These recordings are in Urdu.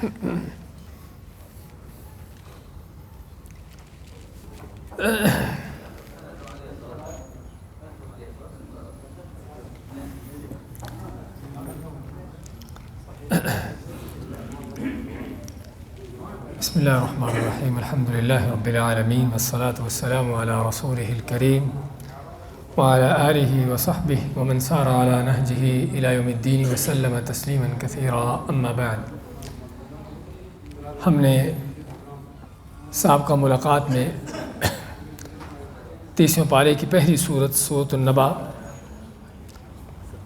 بسم اللہ الرحمن الرحیم الحمد للہ رب العالمین والصلاة والسلام علی رسولہ الکریم وعلی آلہ وصحبہ ومن سار علی نہجہ الی یوم الدین وسلم تسلیما کثیرا اما بعد۔ ہم نے سابقہ ملاقات میں 30ویں پارے کی پہلی سورۃ النبا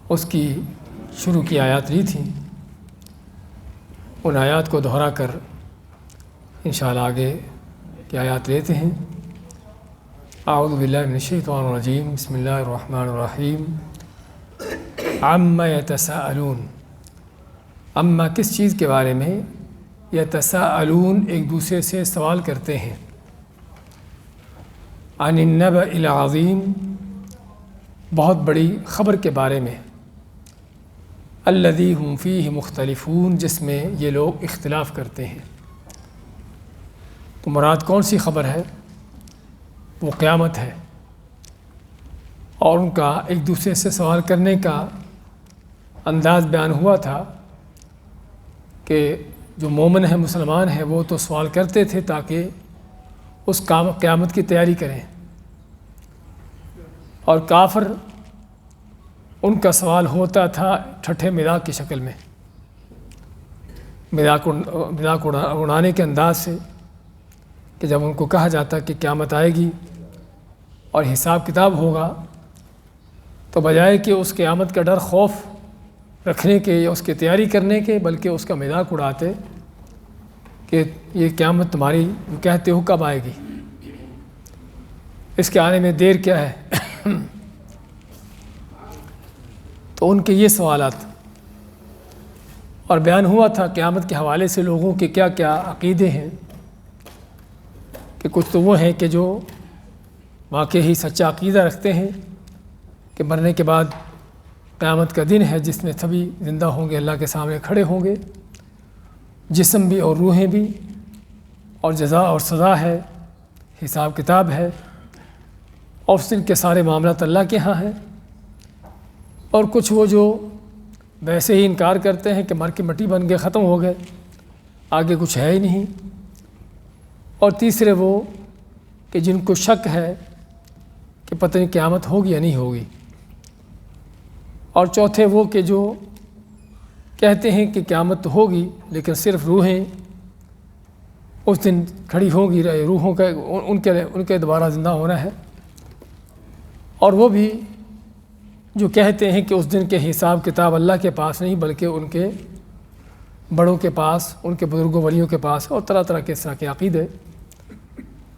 اس کی شروع کی آیات لی تھیں۔ ان آیات کو دہرا کر انشاءاللہ آگے کی آیات لیتے ہیں۔ اعوذ باللہ من الشیطان الرجیم، بسم اللہ الرحمن الرحیم۔ عما یتساءلون، اما کس چیز کے بارے میں؟ یتساءلون ایک دوسرے سے سوال کرتے ہیں۔ عن النبأ العظیم، بہت بڑی خبر کے بارے میں۔ الذی هم فیہ مختلفون، جس میں یہ لوگ اختلاف کرتے ہیں۔ تو مراد کون سی خبر ہے؟ وہ قیامت ہے، اور ان کا ایک دوسرے سے سوال کرنے کا انداز بیان ہوا تھا کہ جو مومن ہیں، مسلمان ہیں، وہ تو سوال کرتے تھے تاکہ اس قیامت کی تیاری کریں، اور کافر ان کا سوال ہوتا تھا ٹھٹھے مذاق کی شکل میں، مذاق اڑانے کے انداز سے، کہ جب ان کو کہا جاتا کہ قیامت آئے گی اور حساب کتاب ہوگا، تو بجائے کہ اس قیامت کا ڈر خوف رکھنے کے یا اس کی تیاری کرنے کے، بلکہ اس کا مذاق اڑاتے کہ یہ قیامت تمہاری کہتے ہو کب آئے گی، اس کے آنے میں دیر کیا ہے؟ تو ان کے یہ سوالات، اور بیان ہوا تھا قیامت کے حوالے سے لوگوں کے کیا کیا عقیدے ہیں، کہ کچھ تو وہ ہیں کہ جو واقعی سچا عقیدہ رکھتے ہیں کہ مرنے کے بعد قیامت کا دن ہے جس میں سبھی زندہ ہوں گے، اللہ کے سامنے کھڑے ہوں گے، جسم بھی اور روحیں بھی، اور جزا اور سزا ہے، حساب کتاب ہے، اور اس دن کے سارے معاملات اللہ کے ہاں ہیں۔ اور کچھ وہ جو ویسے ہی انکار کرتے ہیں کہ مر کے مٹی بن گئے، ختم ہو گئے، آگے کچھ ہے ہی نہیں۔ اور تیسرے وہ کہ جن کو شک ہے کہ پتہ نہیں قیامت ہوگی یا نہیں ہوگی۔ اور چوتھے وہ کہ جو کہتے ہیں کہ قیامت تو ہوگی لیکن صرف روحیں اس دن کھڑی ہوگی، روحوں کا ان کے دوبارہ زندہ ہونا ہے۔ اور وہ بھی جو کہتے ہیں کہ اس دن کے حساب کتاب اللہ کے پاس نہیں بلکہ ان کے بڑوں کے پاس، ان کے بزرگوں ولیوں کے پاس، اور طرح طرح کے اس طرح کے عقیدے۔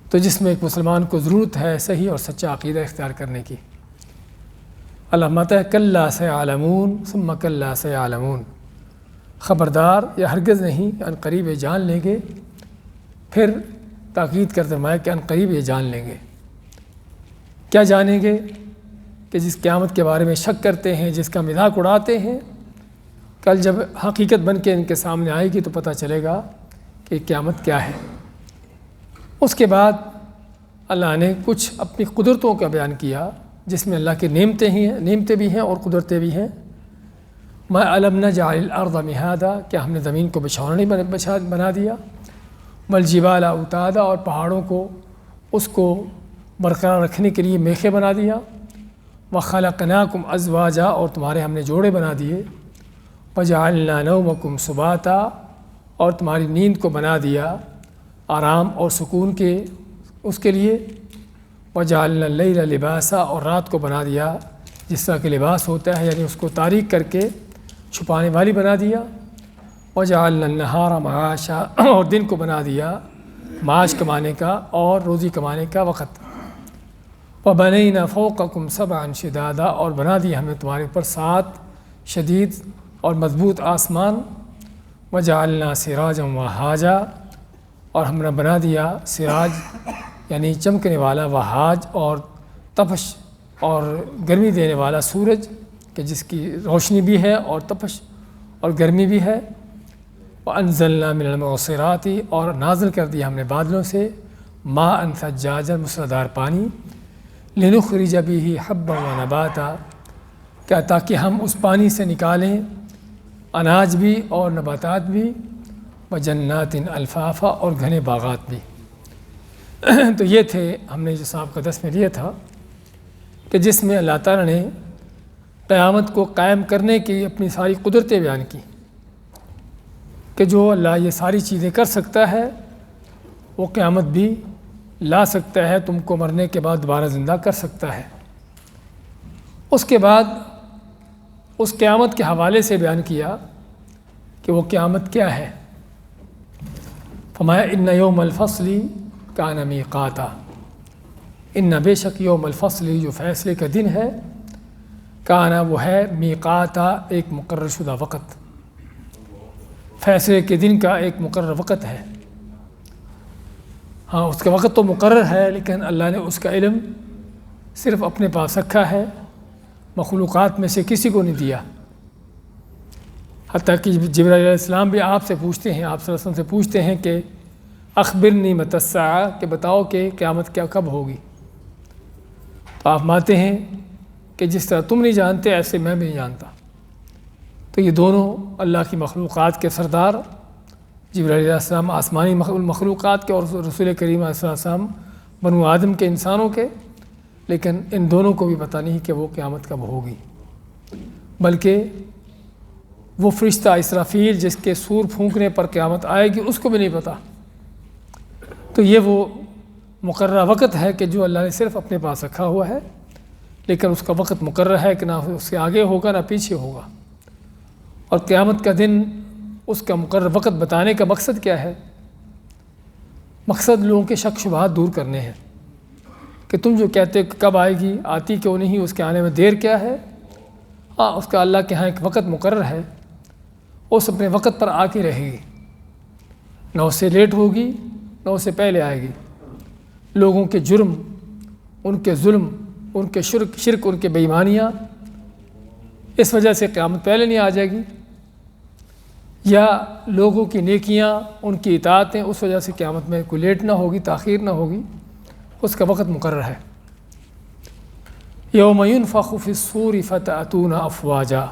تو جس میں ایک مسلمان کو ضرورت ہے صحیح اور سچا عقیدہ اختیار کرنے کی۔ علامات کلا سیعلمون ثم کلا سیعلمون، خبردار یا ہرگز نہیں، ان قریب یہ جان لیں گے۔ پھر تاکید کرتے فرمایا کہ ان قریب یہ جان لیں گے۔ کیا جانیں گے؟ کہ جس قیامت کے بارے میں شک کرتے ہیں، جس کا مذاق اڑاتے ہیں، کل جب حقیقت بن کے ان کے سامنے آئے گی تو پتہ چلے گا کہ قیامت کیا ہے۔ اس کے بعد اللہ نے کچھ اپنی قدرتوں کا بیان کیا جس میں اللہ کی نعمتیں بھی ہیں اور قدرتیں بھی ہیں۔ ما الم نجعل الارض مہادا، کیا ہم نے زمین کو بچھونا نہیں بنا دیا؟ والجبال اوتادا، اور پہاڑوں کو اس کو برقرار رکھنے کے لیے میخیں بنا دیا۔ وخلقناکم ازواجا، اور تمہارے ہم نے جوڑے بنا دیے۔ وجعلنا نومکم سباتا، اور تمہاری نیند کو بنا دیا آرام اور سکون کے اس کے لیے۔ وجعلنا اللیل لباسا، اور رات کو بنا دیا جس طرح کہ لباس ہوتا ہے، یعنی اس کو تاریک کر کے چھپانے والی بنا دیا۔ وجعلنا النہار معاشا، اور دن کو بنا دیا معاش کمانے کا اور روزی کمانے کا وقت۔ وبنینا فوقکم سبعا شدادا، اور بنا دیا ہم نے تمہارے اوپر 7 شدید اور مضبوط آسمان۔ وجعلنا سراجا وہاجا، اور ہم نے بنا دیا سراج یعنی چمکنے والا، وہاج اور تپش اور گرمی دینے والا سورج، کہ جس کی روشنی بھی ہے اور تپش اور گرمی بھی ہے۔ وَأَنزَلْنَا مِنَ الْمُعْصِرَاتِ اور نازل کر دیا ہم نے بادلوں سے ماءً ثجاجا مسلادار پانی لِنُخْرِجَ بِهِ حَبًّا وَنَبَاتًا کیا تاکہ ہم اس پانی سے نکالیں اناج بھی اور نباتات بھی وَجَنَّاتٍ الفافا اور گھنے باغات بھی۔ تو یہ تھے ہم نے جو صاحب کا درس میں لیا تھا کہ جس میں اللہ تعالیٰ نے قیامت کو قائم کرنے کی اپنی ساری قدرتیں بیان کی کہ جو اللہ یہ ساری چیزیں کر سکتا ہے وہ قیامت بھی لا سکتا ہے، تم کو مرنے کے بعد دوبارہ زندہ کر سکتا ہے۔ اس کے بعد اس قیامت کے حوالے سے بیان کیا کہ وہ قیامت کیا ہے۔ فرمایا ان یوم الفصل کان میقاتا، ان بے شک یوم الفصل جو فیصلے کا دن ہے، کانا وہ ہے میقاتا ایک مقرر شدہ وقت، فیصلے کے دن کا ایک مقرر وقت ہے۔ ہاں اس کا وقت تو مقرر ہے لیکن اللہ نے اس کا علم صرف اپنے پاس رکھا ہے، مخلوقات میں سے کسی کو نہیں دیا۔ حتیٰ کہ جبرائیل علیہ السلام بھی آپ سے پوچھتے ہیں، آپ صلی اللہ علیہ وسلم سے پوچھتے ہیں کہ اخبرنی متی الساعہ، کہ بتاؤ کہ قیامت کیا کب ہوگی۔ تو آپ مانتے ہیں کہ جس طرح تم نہیں جانتے ایسے میں بھی نہیں جانتا۔ تو یہ دونوں اللہ کی مخلوقات کے سردار جبرائیل علیہ السلام آسمانی مخلوقات کے اور رسول کریم علیہ السلام بنو آدم کے انسانوں کے، لیکن ان دونوں کو بھی پتہ نہیں کہ وہ قیامت کب ہوگی، بلکہ وہ فرشتہ اسرافیل جس کے سور پھونکنے پر قیامت آئے گی اس کو بھی نہیں پتہ۔ تو یہ وہ مقررہ وقت ہے کہ جو اللہ نے صرف اپنے پاس رکھا ہوا ہے، لیکن اس کا وقت مقرر ہے کہ نہ اس کے آگے ہوگا نہ پیچھے ہوگا۔ اور قیامت کا دن اس کا مقرر وقت بتانے کا مقصد کیا ہے؟ مقصد لوگوں کے شک شبہات دور کرنے ہیں کہ تم جو کہتے کہ کب آئے گی، آتی کیوں نہیں، اس کے آنے میں دیر کیا ہے؟ ہاں اس کا اللہ کے ہاں ایک وقت مقرر ہے، اس اپنے وقت پر آ کے رہے گی، نہ اس سے لیٹ ہوگی نہ اس سے پہلے آئے گی۔ لوگوں کے جرم، ان کے ظلم، ان کے شرک، ان کے بے ایمانیاں، اس وجہ سے قیامت پہلے نہیں آ جائے گی، یا لوگوں کی نیکیاں، ان کی اطاعتیں، اس وجہ سے قیامت میں کوئی لیٹ نہ ہوگی، تاخیر نہ ہوگی، اس کا وقت مقرر ہے۔ یوم ینفخ فی الصور فتأتون افواجا،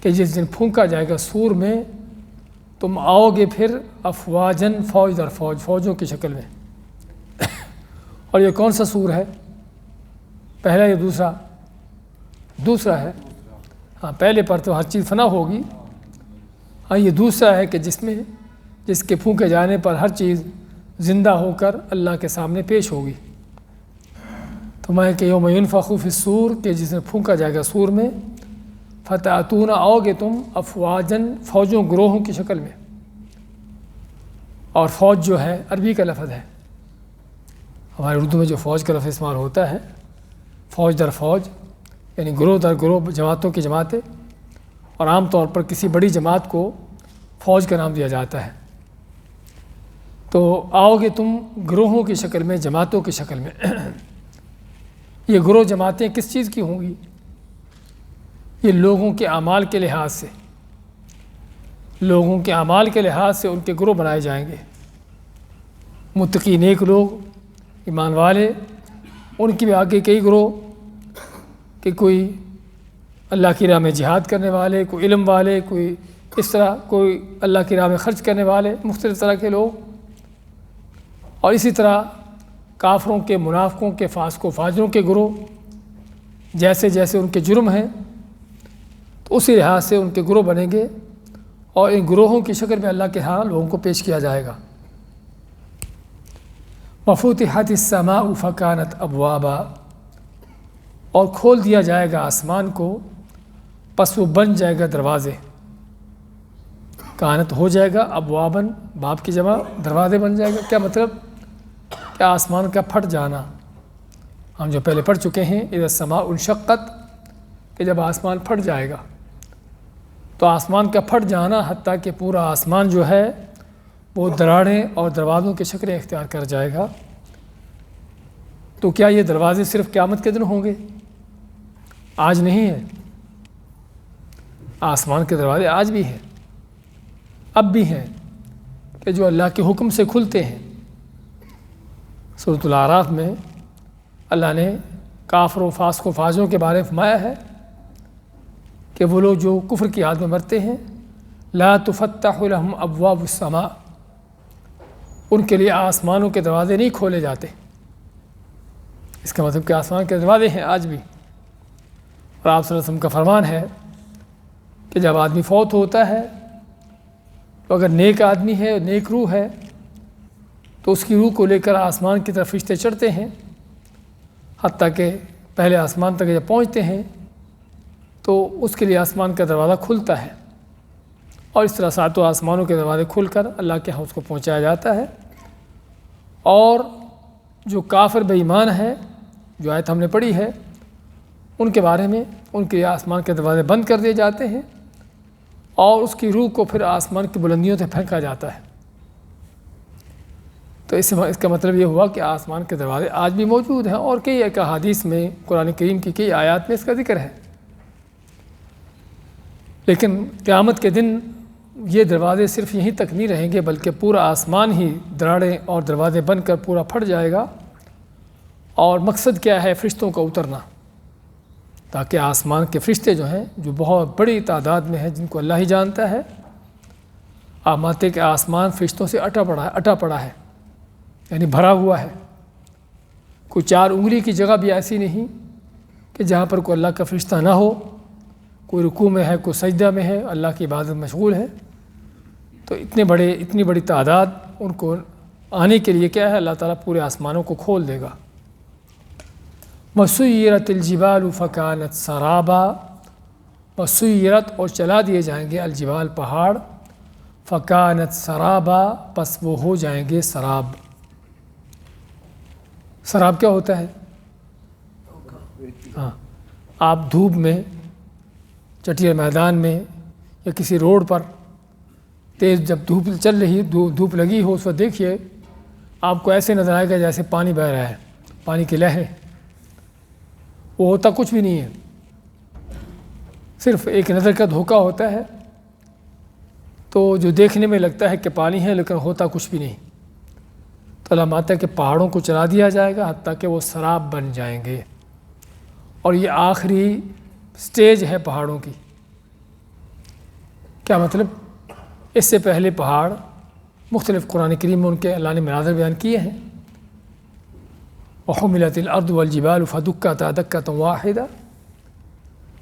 کہ جس دن پھونکا جائے گا سور میں تم آؤ گے پھر افواجن، فوج در فوج، فوجوں کی شکل میں۔ اور یہ کون سا سور ہے؟ پہلا یا دوسرا؟ دوسرا ہے۔ ہاں پہلے پر تو ہر چیز فنا ہوگی، ہاں یہ دوسرا ہے کہ جس کے پھونکے جانے پر ہر چیز زندہ ہو کر اللہ کے سامنے پیش ہوگی۔ تو میں کہ یوم ینفخ فی الصور، کہ جس میں پھونکا جائے گا سور میں، فتأتون آؤ گے تم افواجن، فوجوں گروہوں کی شکل میں۔ اور فوج جو ہے عربی کا لفظ ہے، ہمارے اردو میں جو فوج کا لفظ استعمال ہوتا ہے، فوج در فوج یعنی گروہ در گروہ، جماعتوں کی جماعتیں، اور عام طور پر کسی بڑی جماعت کو فوج کا نام دیا جاتا ہے۔ تو آؤ گے تم گروہوں کی شکل میں، جماعتوں کی شکل میں۔ یہ گروہ جماعتیں کس چیز کی ہوں گی؟ یہ لوگوں کے اعمال کے لحاظ سے، لوگوں کے اعمال کے لحاظ سے ان کے گروہ بنائے جائیں گے۔ متقی نیک لوگ، ایمان والے، ان کی بھی آگے کئی گروہ، کہ کوئی اللہ کی راہ میں جہاد کرنے والے، کوئی علم والے، کوئی اس طرح، کوئی اللہ کی راہ میں خرچ کرنے والے، مختلف طرح کے لوگ۔ اور اسی طرح کافروں کے، منافقوں کے، فاسق و فاجروں کے گروہ، جیسے جیسے ان کے جرم ہیں تو اسی لحاظ سے ان کے گروہ بنیں گے، اور ان گروہوں کی شکل میں اللہ کے ہاں لوگوں کو پیش کیا جائے گا۔ وَفُتِحَتِ السَّمَاءُ فَكَانَتْ أَبْوَابًا، اور کھول دیا جائے گا آسمان کو، پس وہ بن جائے گا دروازے۔ کانت ہو جائے گا، ابواباً باب کی جمع، دروازے بن جائے گا۔ کیا مطلب؟ کہ آسمان کا پھٹ جانا، ہم جو پہلے پڑھ چکے ہیں اذا السماء انشقت، کہ جب آسمان پھٹ جائے گا، تو آسمان کا پھٹ جانا حتیٰ کہ پورا آسمان جو ہے وہ دراڑیں اور دروازوں کی شکلیں اختیار کر جائے گا۔ تو کیا یہ دروازے صرف قیامت کے دن ہوں گے؟ آج نہیں ہے، آسمان کے دروازے آج بھی ہیں، اب بھی ہیں کہ جو اللہ کے حکم سے کھلتے ہیں۔ سورۃ الاعراف میں اللہ نے کافر و فاسق و فاجروں کے بارے میں فرمایا ہے کہ وہ لوگ جو کفر کی حالت میں مرتے ہیں، لا تفتح لهم ابواب السماء، ان کے لیے آسمانوں کے دروازے نہیں کھولے جاتے۔ اس کا مطلب کہ آسمان کے دروازے ہیں آج بھی۔ اور آپ صلی اللہ علیہ وسلم کا فرمان ہے کہ جب آدمی فوت ہوتا ہے تو اگر نیک آدمی ہے، نیک روح ہے، تو اس کی روح کو لے کر آسمان کی طرف فرشتے چڑھتے ہیں، حتیٰ کہ پہلے آسمان تک جب پہنچتے ہیں تو اس کے لیے آسمان کا دروازہ کھلتا ہے، اور اس طرح ساتوں آسمانوں کے دروازے کھل کر اللہ کے ہاں اس کو پہنچایا جاتا ہے۔ اور جو کافر بے ایمان ہے، جو آیت ہم نے پڑھی ہے، ان کے بارے میں ان کے لیے آسمان کے دروازے بند کر دیے جاتے ہیں، اور اس کی روح کو پھر آسمان کی بلندیوں سے پھینکا جاتا ہے۔ تو اس کا مطلب یہ ہوا کہ آسمان کے دروازے آج بھی موجود ہیں، اور کئی ایک احادیث میں قرآن کریم کی کئی آیات میں اس کا ذکر ہے۔ لیکن قیامت کے دن یہ دروازے صرف یہیں تک نہیں رہیں گے، بلکہ پورا آسمان ہی دراڑیں اور دروازے بن کر پورا پھٹ جائے گا۔ اور مقصد کیا ہے؟ فرشتوں کا اترنا، تاکہ آسمان کے فرشتے جو ہیں، جو بہت بڑی تعداد میں ہیں، جن کو اللہ ہی جانتا ہے، آپ مانتے کہ آسمان فرشتوں سے اٹا پڑا ہے، یعنی بھرا ہوا ہے۔ کوئی 4 انگلی کی جگہ بھی ایسی نہیں کہ جہاں پر کوئی اللہ کا فرشتہ نہ ہو۔ کوئی رکوع میں ہے، کوئی سجدہ میں ہے، اللہ کی عبادت مشغول ہے۔ تو اتنی بڑی تعداد ان کو آنے کے لیے کیا ہے؟ اللہ تعالیٰ پورے آسمانوں کو کھول دے گا۔ وَسُيِّرَتِ الْجِبَالُ فَكَانَتْ سَرَابًا، وَسُيِّرَتْ اور چلا دیے جائیں گے الجبال پہاڑ، فَكَانَتْ سَرَابًا پس وہ ہو جائیں گے سراب۔ سراب کیا ہوتا ہے؟ ہاں، آپ دھوپ میں، چٹیا میدان میں یا کسی روڈ پر تیز جب دھوپ چل رہی، دھوپ لگی ہو، اس وقت دیکھیے آپ کو ایسے نظر آئے گا جیسے پانی بہہ رہا ہے، پانی کی لہریں۔ وہ ہوتا کچھ بھی نہیں ہے، صرف ایک نظر کا دھوکہ ہوتا ہے، تو جو دیکھنے میں لگتا ہے کہ پانی ہے لیکن ہوتا کچھ بھی نہیں۔ تو اللہ ماتا ہے کہ پہاڑوں کو چلا دیا جائے گا حتیٰ کہ وہ سراب بن جائیں گے۔ اور یہ آخری سٹیج ہے پہاڑوں کی۔ کیا مطلب؟ اس سے پہلے پہاڑ مختلف قرآن کریم میں ان کے اللہ نے مناظر بیان کیے ہیں۔ وَحُمِلَتِ الْأَرْضُ وَالْجِبَالُ فَدُكَّتَا دَكَّةً وَاحِدَةً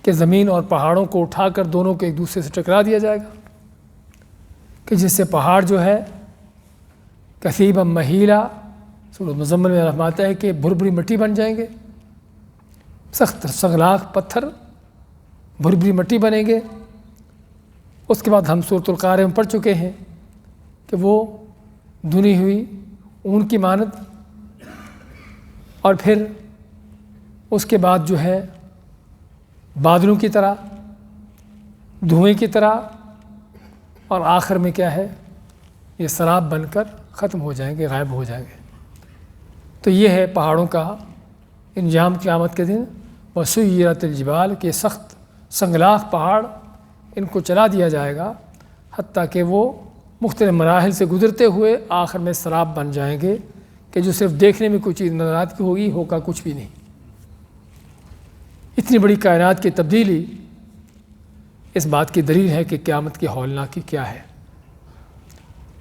کہ زمین اور پہاڑوں کو اٹھا کر دونوں کو ایک دوسرے سے ٹکرا دیا جائے گا، کہ جس سے پہاڑ جو ہے کثیبا مہیلا، سورۃ مزمل میں فرماتا ہے کہ بھربھری مٹی بن جائیں گے، سخت سنگلاخ پتھر بھربھری مٹی بنیں گے۔ اس کے بعد ہم سورۃ القارعہ میں پڑھ چکے ہیں کہ وہ دھنی ہوئی اون کی مانند، اور پھر اس کے بعد جو ہے بادلوں کی طرح، دھوئیں کی طرح، اور آخر میں کیا ہے؟ یہ سراب بن کر ختم ہو جائیں گے، غائب ہو جائیں گے۔ تو یہ ہے پہاڑوں کا انجام قیامت کے دن۔ وَسُيِّرَتِ الْجِبَالُ کہ سخت سنگلاخ پہاڑ، ان کو چلا دیا جائے گا حتیٰ کہ وہ مختلف مراحل سے گزرتے ہوئے آخر میں سراب بن جائیں گے، کہ جو صرف دیکھنے میں کوئی چیز نظر آتی ہوگی، ہوگا کچھ بھی نہیں۔ اتنی بڑی کائنات کی تبدیلی اس بات کی دلیل ہے کہ قیامت کی ہولناکی کیا ہے،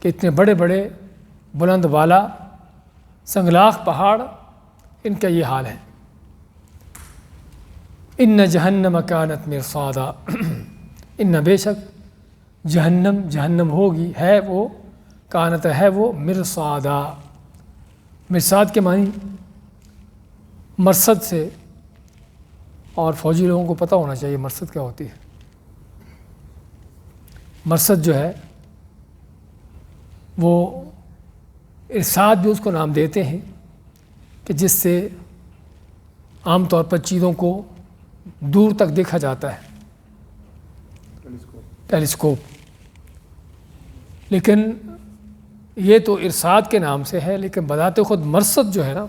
کہ اتنے بڑے بڑے بلند والا سنگلاخ پہاڑ، ان کا یہ حال ہے۔ ان جہنم کانت مرصادا ان بے شک جہنم ہوگی، ہے وہ، کانت ہے وہ، مرصادا، مرصاد کے معنی مرصد سے، اور فوجی لوگوں کو پتہ ہونا چاہیے مرصد کیا ہوتی ہے۔ مرصد جو ہے وہ ارصاد بھی اس کو نام دیتے ہیں، کہ جس سے عام طور پر چیزوں کو دور تک دیکھا جاتا ہے، ٹیلیسکوپ۔ لیکن یہ تو ارصاد کے نام سے ہے، لیکن بذات خود مرصد جو ہے نا،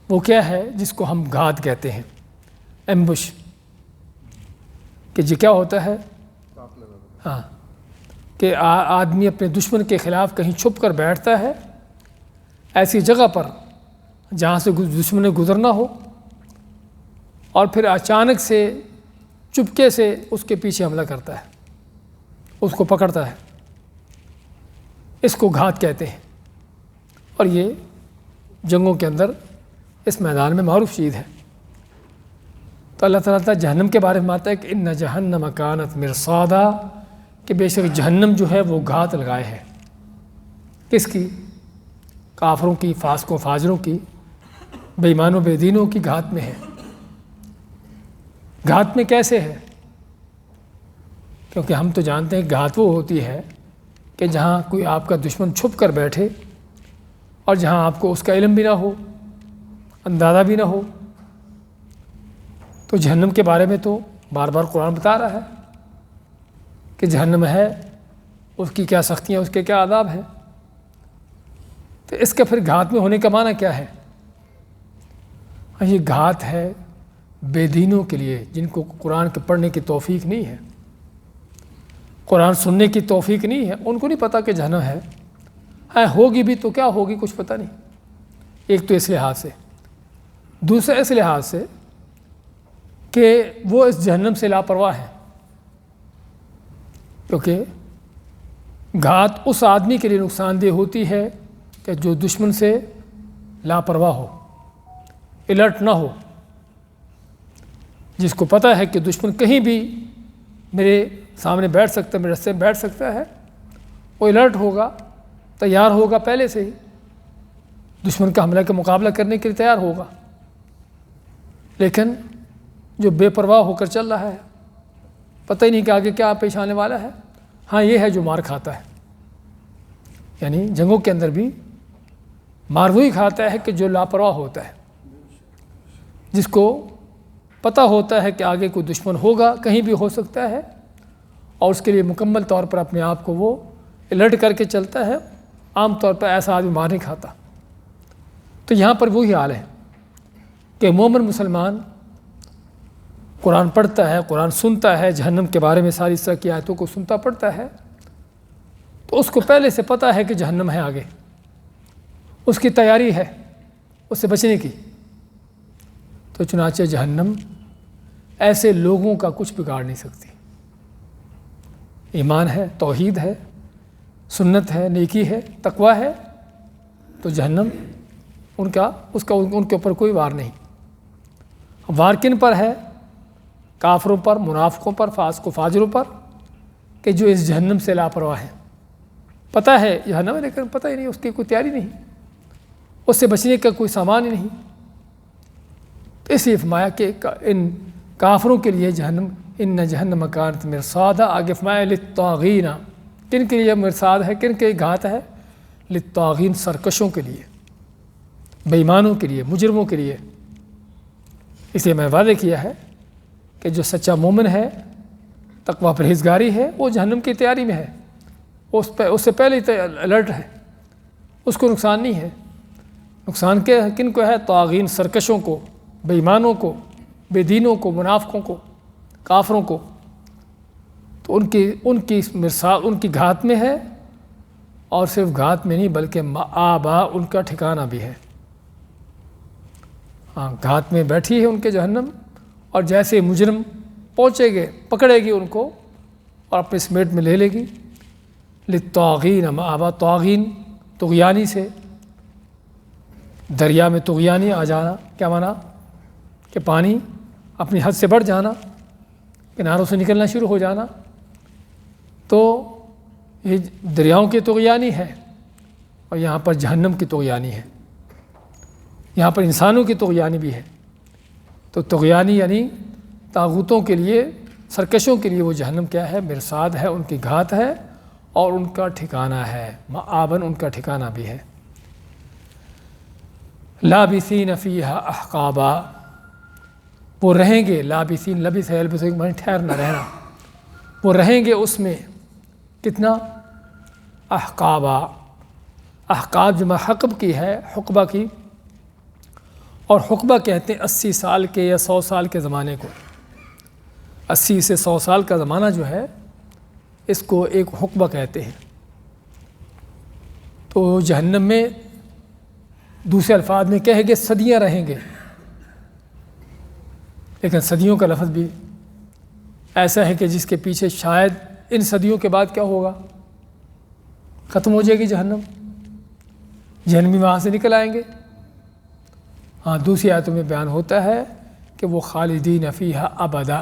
وہ کیا ہے؟ جس کو ہم گھات کہتے ہیں، ایمبش، کہ جی کیا ہوتا ہے؟ ہاں، کہ آدمی اپنے دشمن کے خلاف کہیں چھپ کر بیٹھتا ہے ایسی جگہ پر جہاں سے دشمن نے گزرنا ہو، اور پھر اچانک سے چپکے سے اس کے پیچھے حملہ کرتا ہے، اس کو پکڑتا ہے، اس کو گھات کہتے ہیں۔ اور یہ جنگوں کے اندر اس میدان میں معروف چیز ہے۔ تو اللہ تعالیٰ جہنم کے بارے میں آتا ہے کہ ان جہنم کانت مرصادا، کہ بے شک جہنم جو ہے وہ گھات لگائے ہے۔ کس کی؟ کافروں کی، فاسقوں فاجروں کی، بے ایمانوں بے دینوں کی گھات میں ہے۔ گھات میں کیسے ہے؟ کیونکہ ہم تو جانتے ہیں گھات وہ ہوتی ہے کہ جہاں کوئی آپ کا دشمن چھپ کر بیٹھے اور جہاں آپ کو اس کا علم بھی نہ ہو، اندازہ بھی نہ ہو۔ تو جہنم کے بارے میں تو بار بار قرآن بتا رہا ہے کہ جہنم ہے، اس کی کیا سختیاں، اس کے کیا عذاب ہیں۔ تو اس کا پھر گھات میں ہونے کا معنی کیا ہے؟ یہ گھات ہے بے دینوں کے لیے، جن کو قرآن کے پڑھنے کی توفیق نہیں ہے، قرآن سننے کی توفیق نہیں ہے، ان کو نہیں پتہ کہ جہنم ہے ہوگی بھی تو کیا ہوگی کچھ پتہ نہیں۔ ایک تو اس لحاظ سے، دوسرا اس لحاظ سے کہ وہ اس جہنم سے لاپرواہ ہے، کیونکہ گھات اس آدمی کے لیے نقصان دہ ہوتی ہے کہ جو دشمن سے لاپرواہ ہو، الرٹ نہ ہو، جس کو پتہ ہے کہ دشمن کہیں بھی میرے سامنے بیٹھ سکتا ہے، میرے راستے میں بیٹھ سکتا ہے، وہ الرٹ ہوگا، تیار ہوگا، پہلے سے ہی دشمن کا حملہ کا مقابلہ کرنے کے لیے تیار ہوگا۔ لیکن جو بے پرواہ ہو کر چل رہا ہے، پتہ ہی نہیں کہ آگے کیا پیش آنے والا ہے، ہاں یہ ہے جو مار کھاتا ہے۔ یعنی جنگوں کے اندر بھی مار وہی کھاتا ہے کہ جو لاپرواہ ہوتا ہے، جس کو پتہ ہوتا ہے کہ آگے کوئی دشمن ہوگا، کہیں بھی ہو سکتا ہے، اور اس کے لیے مکمل طور پر اپنے آپ کو وہ الرٹ کر کے چلتا ہے۔ عام طور پر ایسا آدمی مار نہیں کھاتا۔ تو یہاں پر وہی حال ہے کہ مومن مسلمان قرآن پڑھتا ہے، قرآن سنتا ہے، جہنم کے بارے میں ساری اس طرح کی آیتوں کو سنتا پڑھتا ہے، تو اس کو پہلے سے پتہ ہے کہ جہنم ہے آگے، اس کی تیاری ہے اس سے بچنے کی۔ تو چنانچہ جہنم ایسے لوگوں کا کچھ بگاڑ نہیں سکتی۔ ایمان ہے، توحید ہے، سنت ہے، نیکی ہے، تقوی ہے، تو جہنم ان کے اوپر کوئی وار نہیں۔ وار کن پر ہے؟ کافروں پر، منافقوں پر، فاسق و فاجروں پر، کہ جو اس جہنم سے لاپرواہ ہیں۔ پتہ ہے جہنم ہے لیکن پتہ ہی نہیں، اس کی کوئی تیاری نہیں، اس سے بچنے کا کوئی سامان ہی نہیں۔ تو اس لیے فرمایا کہ ان کافروں کے لیے جہنم، ان جہنم کانت مرصادا، آگے فرمایا للطاغین، کن کے لیے مرصاد ہے، کن کے گھات ہے؟ للطاغین، سرکشوں کے لیے، بے ایمانوں کے لیے، مجرموں کے لیے۔ اس لیے میں وعدہ کیا ہے کہ جو سچا مومن ہے، تقوی پرہیزگاری ہے، وہ جہنم کی تیاری میں ہے، اس سے پہلے الرٹ ہے، اس کو نقصان نہیں ہے۔ نقصان کن کو ہے؟ طاغین، سرکشوں کو، بے ایمانوں کو، بے دینوں کو، منافقوں کو، کافروں کو۔ تو ان کی مرصاد ان کی گھات میں ہے، اور صرف گھات میں نہیں بلکہ مآبا، ان کا ٹھکانہ بھی ہے۔ ہاں، گھات میں بیٹھی ہے ان کے جہنم، اور جیسے مجرم پہنچے گے، پکڑے گی ان کو اور اپنے سمیٹ میں لے لے گی۔ للطاغین مآبا، طاغین طغیانی سے، دریا میں طغیانی آ جانا، کیا مانا؟ کہ پانی اپنی حد سے بڑھ جانا، کناروں سے نکلنا شروع ہو جانا۔ تو یہ دریاؤں کی طغیانی ہے، اور یہاں پر جہنم کی طغیانی ہے، یہاں پر انسانوں کی طغیانی بھی ہے۔ تو طغیانی یعنی طاغوتوں کے لیے، سرکشوں کے لیے وہ جہنم کیا ہے؟ مرصاد ہے، ان کی گھات ہے، اور ان کا ٹھکانہ ہے، مآباً ان کا ٹھکانہ بھی ہے۔ لابثین فیہا احقابا، وہ رہیں گے، لابثین، لبث ہے، یلبث معنی ٹھہرنا، رہنا، وہ رہیں گے اس میں کتنا؟ احقابا، احقاب جمع حقب کی ہے، حقبہ کی، اور حقبہ کہتے ہیں 80 سال کے یا 100 سال کے زمانے کو۔ 80 سے 100 سال کا زمانہ جو ہے اس کو ایک حقبہ کہتے ہیں۔ تو جہنم میں دوسرے الفاظ میں کہیں گے صدیاں رہیں گے، لیکن صدیوں کا لفظ بھی ایسا ہے کہ جس کے پیچھے شاید ان صدیوں کے بعد کیا ہوگا، ختم ہو جائے گی جہنم، جہنمی وہاں سے نکل آئیں گے۔ ہاں دوسری آیتوں میں بیان ہوتا ہے کہ وہ خالدین فیہا ابدا،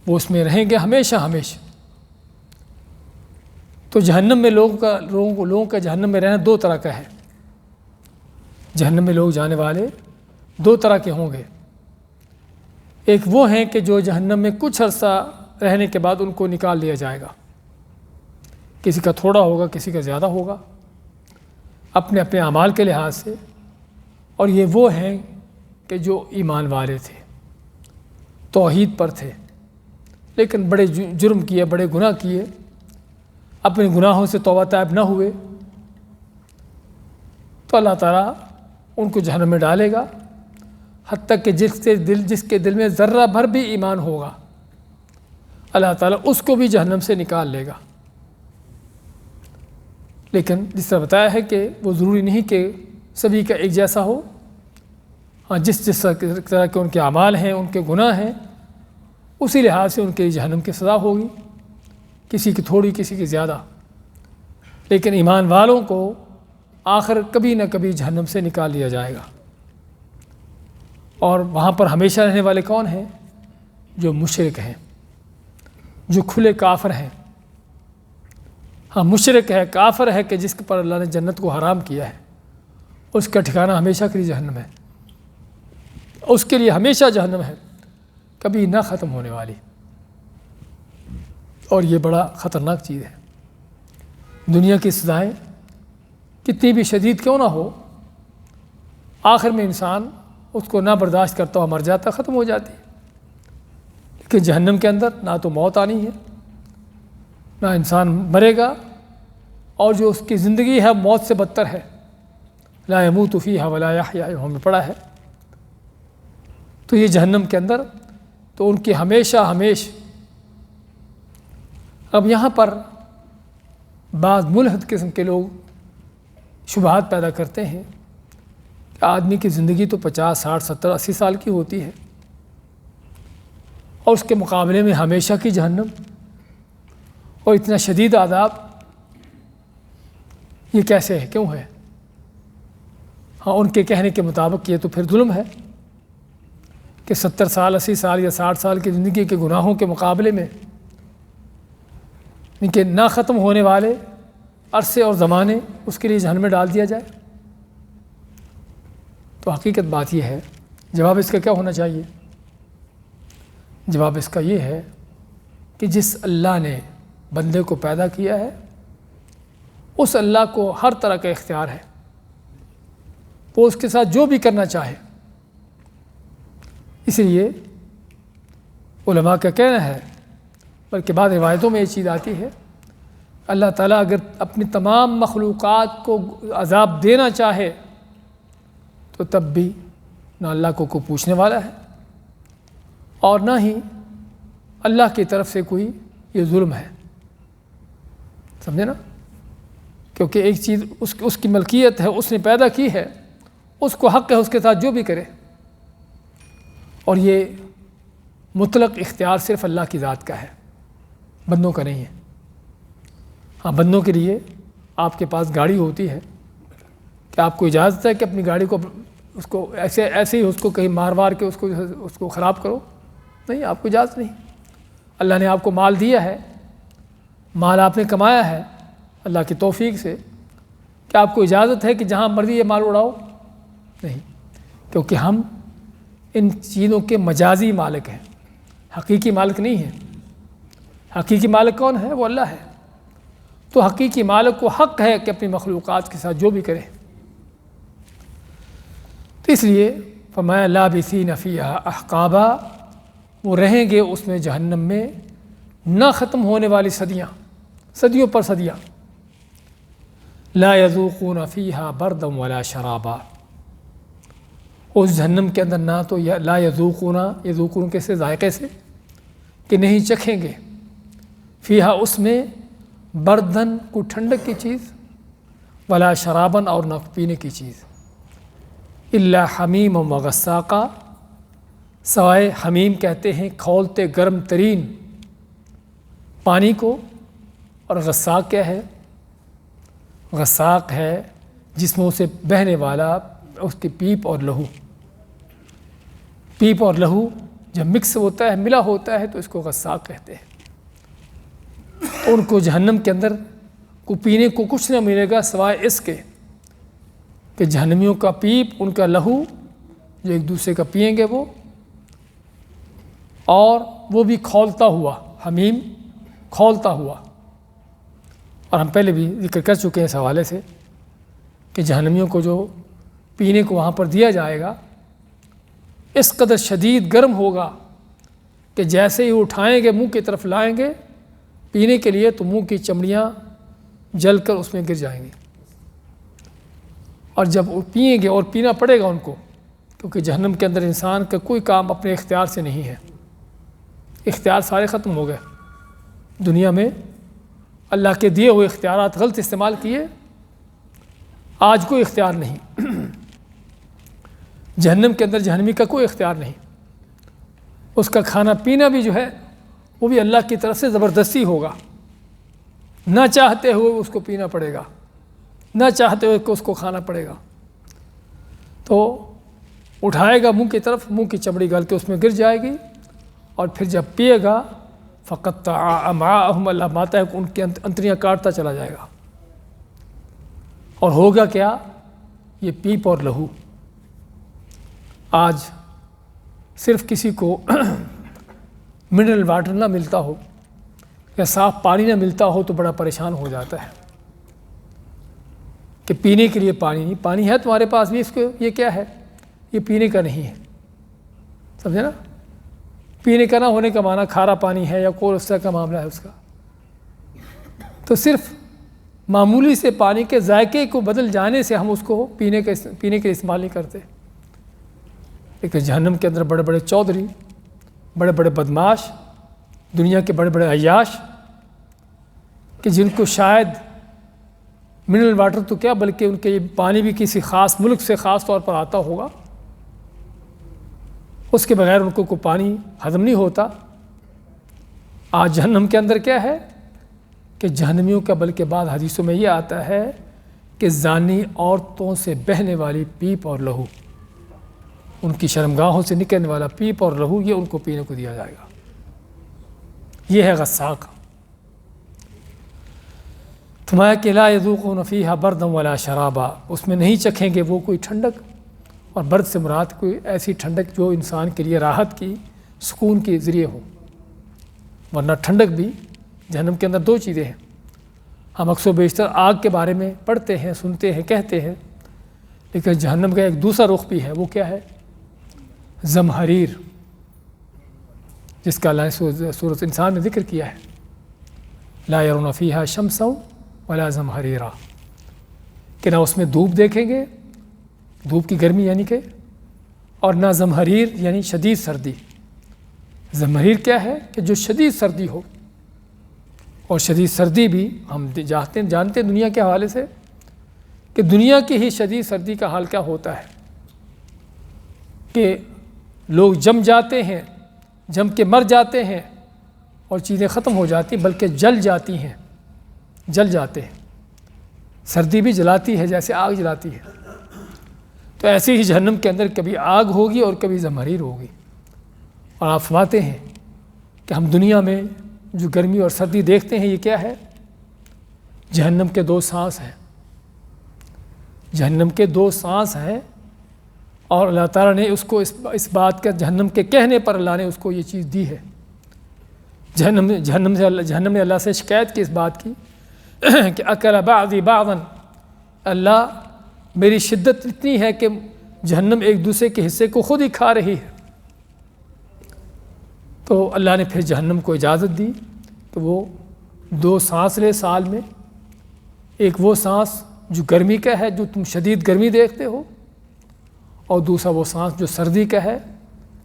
وہ اس میں رہیں گے ہمیشہ ہمیشہ۔ تو جہنم میں لوگوں کا جہنم میں رہنا دو طرح کا ہے۔ جہنم میں لوگ جانے والے دو طرح کے ہوں گے، ایک وہ ہیں کہ جو جہنم میں کچھ عرصہ رہنے کے بعد ان کو نکال دیا جائے گا، کسی کا تھوڑا ہوگا کسی کا زیادہ ہوگا اپنے اپنے اعمال کے لحاظ سے، اور یہ وہ ہیں کہ جو ایمان والے تھے، توحید پر تھے، لیکن بڑے جرم کیے، بڑے گناہ کیے، اپنے گناہوں سے توبہ طائب نہ ہوئے، تو اللہ تعالیٰ ان کو جہنم میں ڈالے گا، حتیٰ کہ جس کے دل میں ذرہ بھر بھی ایمان ہوگا اللہ تعالیٰ اس کو بھی جہنم سے نکال لے گا۔ لیکن جس طرح بتایا ہے کہ وہ ضروری نہیں کہ سبھی کا ایک جیسا ہو، ہاں جس طرح کے ان کے اعمال ہیں، ان کے گناہ ہیں، اسی لحاظ سے ان کے جہنم کی سزا ہوگی، کسی کی تھوڑی کسی کی زیادہ، لیکن ایمان والوں کو آخر کبھی نہ کبھی جہنم سے نکال لیا جائے گا۔ اور وہاں پر ہمیشہ رہنے والے کون ہیں؟ جو مشرک ہیں، جو کھلے کافر ہیں۔ ہاں مشرک ہے، کافر ہے کہ جس پر اللہ نے جنت کو حرام کیا ہے، اس کا ٹھکانہ ہمیشہ کے لیے جہنم ہے، اس کے لیے ہمیشہ جہنم ہے، کبھی نہ ختم ہونے والی۔ اور یہ بڑا خطرناک چیز ہے۔ دنیا کی سزائیں کتنی بھی شدید کیوں نہ ہو، آخر میں انسان اس کو نہ برداشت کرتا ہوا مر جاتا، ختم ہو جاتی۔ لیکن جہنم کے اندر نہ تو موت آنی ہے، نہ انسان مرے گا، اور جو اس کی زندگی ہے موت سے بدتر ہے، لا یموت فیہا ولا یحیا، ہمیں پڑھا ہے۔ تو یہ جہنم کے اندر تو ان کی ہمیشہ ہمیش۔ اب یہاں پر بعض ملحد قسم کے لوگ شبہات پیدا کرتے ہیں کہ آدمی کی زندگی تو 50 60 70 80 سال کی ہوتی ہے، اور اس کے مقابلے میں ہمیشہ کی جہنم اور اتنا شدید عذاب، یہ کیسے ہے، کیوں ہے؟ ہاں ان کے کہنے کے مطابق یہ تو پھر ظلم ہے کہ 70 سال 80 سال یا 60 سال کی زندگی کے گناہوں کے مقابلے میں ان کے نہ ختم ہونے والے عرصے اور زمانے اس کے لیے جہنم میں ڈال دیا جائے۔ تو حقیقت بات یہ ہے، جواب اس کا کیا ہونا چاہیے؟ جواب اس کا یہ ہے کہ جس اللہ نے بندے کو پیدا کیا ہے، اس اللہ کو ہر طرح کا اختیار ہے، وہ اس کے ساتھ جو بھی کرنا چاہے۔ اس لیے علماء کا کہنا ہے، بلکہ بعض روایتوں میں یہ چیز آتی ہے، اللہ تعالیٰ اگر اپنی تمام مخلوقات کو عذاب دینا چاہے تو تب بھی نہ اللہ کو کوئی پوچھنے والا ہے، اور نہ ہی اللہ کی طرف سے کوئی یہ ظلم ہے، سمجھے نا؟ کیونکہ ایک چیز اس کی ملکیت ہے، اس نے پیدا کی ہے، اس کو حق ہے اس کے ساتھ جو بھی کرے، اور یہ مطلق اختیار صرف اللہ کی ذات کا ہے، بندوں کا نہیں ہے۔ ہاں بندوں کے لیے آپ کے پاس گاڑی ہوتی ہے کہ آپ کو اجازت ہے کہ اپنی گاڑی کو اس کو ایسے ہی اس کو کہیں مار کے اس کو خراب کرو، نہیں، آپ کو اجازت نہیں۔ اللہ نے آپ کو مال دیا ہے، مال آپ نے کمایا ہے اللہ کی توفیق سے، کہ آپ کو اجازت ہے کہ جہاں مرضی یہ مال اڑاؤ؟ نہیں، کیونکہ ہم ان چیزوں کے مجازی مالک ہیں، حقیقی مالک نہیں ہیں۔ حقیقی مالک کون ہے؟ وہ اللہ ہے۔ تو حقیقی مالک کو حق ہے کہ اپنی مخلوقات کے ساتھ جو بھی کرے۔ تو اس لیے فرمایا لابثین فیہا احقابا، وہ رہیں گے اس میں جہنم میں نہ ختم ہونے والی صدیاں، صدیوں پر صدیاں۔ لا یذوقون فیہا بردا ولا شرابا، اس جہنم کے اندر نہ تو لا یذوقون، یذوقون کیسے؟ ذائقے سے، کہ نہیں چکھیں گے فیہا اس میں بردن کو ٹھنڈک کی چیز، ولا شرابن اور نہ پینے کی چیز، الا حمیم و غساقہ سوائے حمیم کہتے ہیں کھولتے گرم ترین پانی کو، اور غساق کیا ہے؟ غساق ہے جسموں سے بہنے والا اس کی پیپ اور لہو۔ پیپ اور لہو جب مکس ہوتا ہے، ملا ہوتا ہے، تو اس کو غساق کہتے ہیں۔ ان کو جہنم کے اندر کو پینے کو کچھ نہ ملے گا سوائے اس کے کہ جہنمیوں کا پیپ، ان کا لہو جو ایک دوسرے کا پئیں گے وہ، اور وہ بھی کھولتا ہوا، حمیم کھولتا ہوا۔ اور ہم پہلے بھی ذکر کر چکے ہیں اس حوالے سے کہ جہنمیوں کو جو پینے کو وہاں پر دیا جائے گا اس قدر شدید گرم ہوگا کہ جیسے ہی اٹھائیں گے منہ کی طرف لائیں گے پینے کے لیے تو منہ کی چمڑیاں جل کر اس میں گر جائیں گی، اور جب وہ پئیں گے، اور پینا پڑے گا ان کو، کیونکہ جہنم کے اندر انسان کا کوئی کام اپنے اختیار سے نہیں ہے، اختیار سارے ختم ہو گئے۔ دنیا میں اللہ کے دیے ہوئے اختیارات غلط استعمال کیے، آج کوئی اختیار نہیں۔ جہنم کے اندر جہنمی کا کوئی اختیار نہیں، اس کا کھانا پینا بھی جو ہے وہ بھی اللہ کی طرف سے زبردستی ہوگا، نہ چاہتے ہوئے اس کو پینا پڑے گا، نہ چاہتے ہوئے اس کو کھانا پڑے گا۔ تو اٹھائے گا منہ کی طرف، منہ کی چمڑی گل کے اس میں گر جائے گی، اور پھر جب پیے گا فقطع امعاءہم، اللہ ماتا ہے کہ ان کی انتڑیاں کاٹتا چلا جائے گا، اور ہوگا کیا؟ یہ پیپ اور لہو۔ آج صرف کسی کو منرل واٹر نہ ملتا ہو یا صاف پانی نہ ملتا ہو تو بڑا پریشان ہو جاتا ہے کہ پینے کے لیے پانی نہیں، پانی ہے تمہارے پاس بھی، اس کو یہ کیا ہے؟ یہ پینے کا نہیں ہے، سمجھے نا؟ پینے کا نہ ہونے کا معنی کھارا پانی ہے یا کوئی اس طرح کا معاملہ ہے اس کا۔ تو صرف معمولی سے پانی کے ذائقے کو بدل جانے سے ہم اس کو پینے کے لیے استعمال نہیں کرتے، لیکن جہنم کے اندر بڑے بڑے چودھری، بڑے بڑے بدماش، دنیا کے بڑے بڑے عیاش، کہ جن کو شاید منرل واٹر تو کیا بلکہ ان کے پانی بھی کسی خاص ملک سے خاص طور پر آتا ہوگا، اس کے بغیر ان کو پانی ہضم نہیں ہوتا۔ آج جہنم کے اندر کیا ہے کہ جہنمیوں کا بلکہ بعض حدیثوں میں یہ آتا ہے کہ زانی عورتوں سے بہنے والی پیپ اور لہو، ان کی شرمگاہوں سے نکلنے والا پیپ اور لہو، یہ ان کو پینے کو دیا جائے گا۔ یہ ہے غساق۔ فرمایا کہ لا یذوقون فیہا بردا ولا شرابا، اس میں نہیں چکھیں گے وہ کوئی ٹھنڈک، اور برد سے مراد کوئی ایسی ٹھنڈک جو انسان کے لیے راحت کی، سکون کے ذریعے ہو، ورنہ ٹھنڈک بھی جہنم کے اندر دو چیزیں ہیں۔ ہم اکثر و بیشتر آگ کے بارے میں پڑھتے ہیں، سنتے ہیں، کہتے ہیں، لیکن جہنم کا ایک دوسرا رخ بھی ہے، وہ کیا ہے؟ زمہریر، جس کا اللہ نے سورۃ انسان میں ذکر کیا ہے، لا یرون فیہا شمسا ولا زمہریرا، کہ نہ اس میں دھوپ دیکھیں گے، دھوپ کی گرمی یعنی کہ، اور نہ زمہریر یعنی شدید سردی۔ زمہریر کیا ہے؟ کہ جو شدید سردی ہو، اور شدید سردی بھی ہم جانتے ہیں دنیا کے حوالے سے کہ دنیا کی ہی شدید سردی کا حال کیا ہوتا ہے کہ لوگ جم جاتے ہیں، جم کے مر جاتے ہیں، اور چیزیں ختم ہو جاتی بلکہ جل جاتی ہیں، جل جاتے ہیں۔ سردی بھی جلاتی ہے جیسے آگ جلاتی ہے، تو ایسے ہی جہنم کے اندر کبھی آگ ہوگی اور کبھی زمہریر ہوگی۔ اور آپ فرماتے ہیں کہ ہم دنیا میں جو گرمی اور سردی دیکھتے ہیں یہ کیا ہے؟ جہنم کے دو سانس ہیں، جہنم کے دو سانس ہیں، اور اللہ تعالیٰ نے اس کو اس بات کا جہنم کے کہنے پر اللہ نے اس کو یہ چیز دی ہے۔ جہنم نے اللہ سے شکایت کی اس بات کی کہ اکل بعضی بعضا، اللہ میری شدت اتنی ہے کہ جہنم ایک دوسرے کے حصے کو خود ہی کھا رہی ہے۔ تو اللہ نے پھر جہنم کو اجازت دی کہ وہ دو سانس لے سال میں، ایک وہ سانس جو گرمی کا ہے جو تم شدید گرمی دیکھتے ہو، اور دوسرا وہ سانس جو سردی کا ہے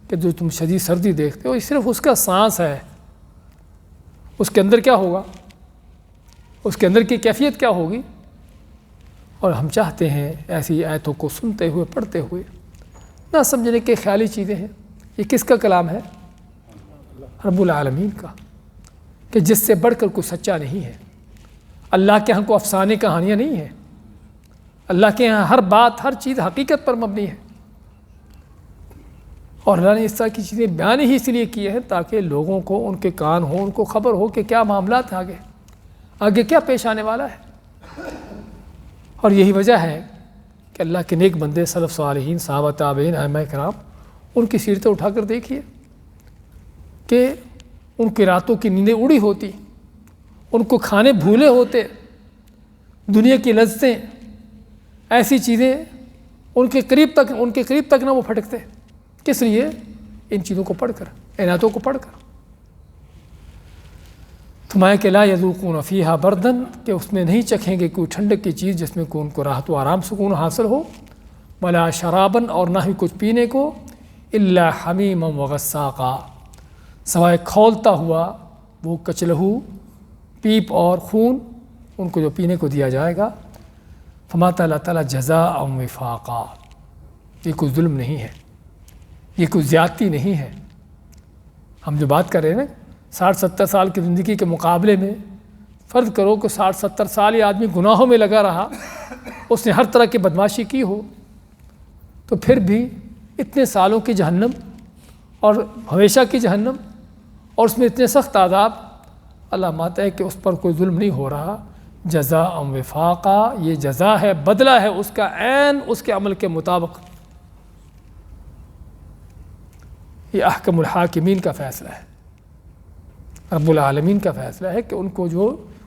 کہ جو تم شدید سردی دیکھتے ہو، یہ صرف اس کا سانس ہے، اس کے اندر کیا ہوگا، اس کے اندر کی کیفیت کیا ہوگی۔ اور ہم چاہتے ہیں ایسی آیتوں کو سنتے ہوئے پڑھتے ہوئے نہ سمجھنے کے خیالی چیزیں ہیں۔ یہ کس کا کلام ہے؟ رب العالمین کا، کہ جس سے بڑھ کر کوئی سچا نہیں ہے۔ اللہ کے ہاں کو افسانے کہانیاں نہیں ہیں، اللہ کے ہاں ہر بات ہر چیز حقیقت پر مبنی ہے۔ اور اللہ نے اس طرح کی چیزیں بیان ہی اس لیے کی ہیں تاکہ لوگوں کو ان کے کان ہوں، ان کو خبر ہو کہ کیا معاملات ہیں، آگے کیا پیش آنے والا ہے۔ اور یہی وجہ ہے کہ اللہ کے نیک بندے سلف صالحین صحابہ تابعین ائمہ کرام ان کی سیرتیں اٹھا کر دیکھیے کہ ان کی راتوں کی نیندیں اڑی ہوتی، ان کو کھانے بھولے ہوتے، دنیا کی لذتیں ایسی چیزیں ان کے قریب تک نہ وہ پھٹکتے۔ کس لیے؟ ان چیزوں کو پڑھ کر، عنایتوں کو پڑھ کر۔ فرمایا کہ لا یذوقون فیہا بردن، کہ اس میں نہیں چکھیں گے کوئی ٹھنڈک کی چیز جس میں کو ان کو راحت و آرام سکون حاصل ہو، ولا شرابن، اور نہ ہی کچھ پینے کو، الا حمیما وغساقا، سوائے کھولتا ہوا وہ کچلہو، پیپ اور خون، ان کو جو پینے کو دیا جائے گا۔ فما اللہ تعالیٰ جزاء وفاقا، یہ کوئی ظلم نہیں ہے، یہ کوئی زیادتی نہیں ہے۔ ہم جو بات کر رہے ہیں نا 60-70 سال کی زندگی کے مقابلے میں فرض کرو کہ 60-70 سال یہ آدمی گناہوں میں لگا رہا، اس نے ہر طرح کی بدماشی کی ہو، تو پھر بھی اتنے سالوں کی جہنم اور ہمیشہ کی جہنم، اور اس میں اتنے سخت عذاب، اللہ مانتا ہے کہ اس پر کوئی ظلم نہیں ہو رہا۔ جزاء وفاقا، یہ جزا ہے، بدلہ ہے اس کا عین اس کے عمل کے مطابق۔ یہ احکم الحاکمین کا فیصلہ ہے، رب العالمین کا فیصلہ ہے کہ ان کو جو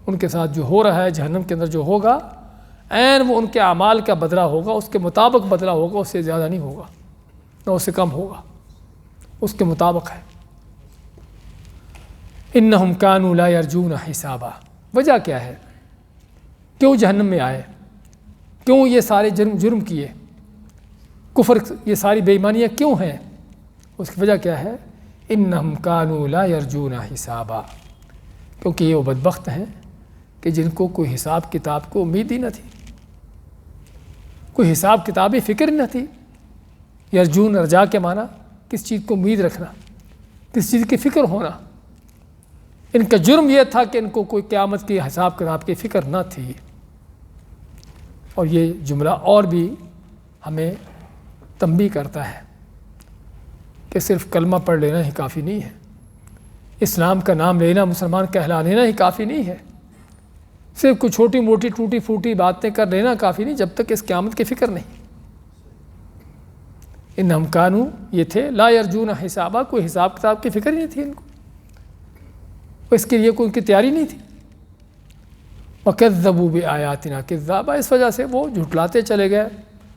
ان کے ساتھ جو ہو رہا ہے جہنم کے اندر جو ہوگا، عین وہ ان کے اعمال کا بدلہ ہوگا، اس کے مطابق بدلہ ہوگا، اس سے زیادہ نہیں ہوگا نہ اس سے کم ہوگا، اس کے مطابق ہے۔ انہم کانوا لا یرجون حسابا، وجہ کیا ہے؟ کیوں جہنم میں آئے؟ کیوں یہ سارے جرم کیے؟ کفر، یہ ساری بے ایمانیاں کیوں ہیں؟ اس کی وجہ کیا ہے؟ انہم کانوا لا یرجون حسابا، کیونکہ یہ وہ بدبخت ہیں کہ جن کو کوئی حساب کتاب کو امید ہی نہ تھی، کوئی حساب کتابی فکر نہ تھی۔ یرجون، رجا کے معنی کس چیز کو امید رکھنا، کس چیز کی فکر ہونا۔ ان کا جرم یہ تھا کہ ان کو کوئی قیامت کی حساب کتاب کی فکر نہ تھی۔ اور یہ جملہ اور بھی ہمیں تنبیہ کرتا ہے کہ صرف کلمہ پڑھ لینا ہی کافی نہیں ہے، اسلام کا نام لینا، مسلمان کہلا لینا ہی کافی نہیں ہے، صرف کوئی چھوٹی موٹی ٹوٹی پھوٹی باتیں کر لینا کافی نہیں جب تک اس قیامت کی فکر نہیں۔ انہم کانوا، یہ تھے لا یرجون حسابا، کوئی حساب کتاب کی فکر ہی نہیں تھی ان کو، اس کے لیے کوئی ان کی تیاری نہیں تھی۔ وَكَذَّبُوا بِآيَاتِنَا كَذَّابًا، اس وجہ سے وہ جھٹلاتے چلے گئے،